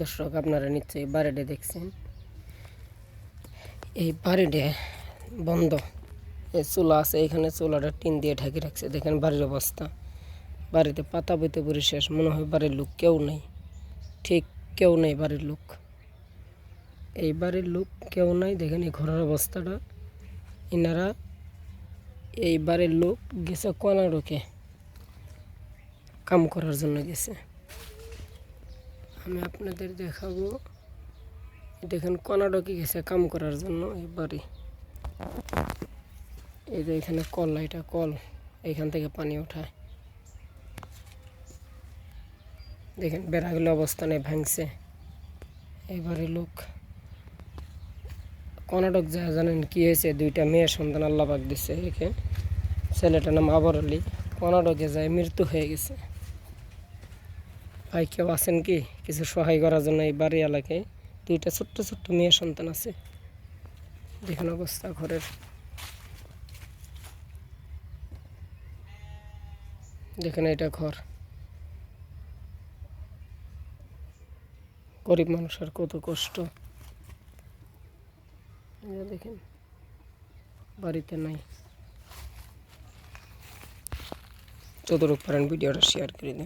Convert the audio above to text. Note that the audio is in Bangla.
দর্শক আপনারা নিশ্চয়ই বাড়িটা দেখছেন। এই বাড়িটা বন্ধ, এই চুলা আছে এখানে, চুলাটা টিন দিয়ে ঢেকে রাখছে। দেখেন বাড়ির অবস্থা, বাড়িতে পাতা বইতে পড়ে শেষ। মনে হয় বাড়ির লোক কেউ নেই, ঠিক কেউ নেই বাড়ির লোক। এই বাড়ির লোক কেউ নাই। দেখেন এই ঘরের অবস্থাটা। ইনারা এই বাড়ির লোক গেছে কর্ণাটকে কাম করার জন্য গেছে। আমি আপনাদের দেখাবো। দেখেন কর্ণাটকে গেছে কাম করার জন্য এই বাড়ি। এই যে এখানে কল, এটা কল, এইখান থেকে পানি ওঠায়। দেখেন বেড়াগুলো অবস্থানে ভাঙছে। এই বাড়ির লোক কর্ণাটক যা জানেন কি হয়েছে, দুইটা মেয়ের সন্তান আল্লাহ পাক দিচ্ছে একে। ছেলেটার নাম আবর আলী, কর্ণাটকে যায় মৃত্যু হয়ে গেছে। ভাই কেউ আছেন কি কিছু সহায় করার জন্য? এই বাড়ি এলাকায় দুইটা ছোট্ট ছোট্ট মেয়ের সন্তান আছে। দেখেন অবস্থা ঘরের। দেখেন এটা ঘর। গরিব মানুষের কত কষ্ট। দেখেন বাড়িতে নাই। যতটুকু পারেন ভিডিওটা শেয়ার করে দিন।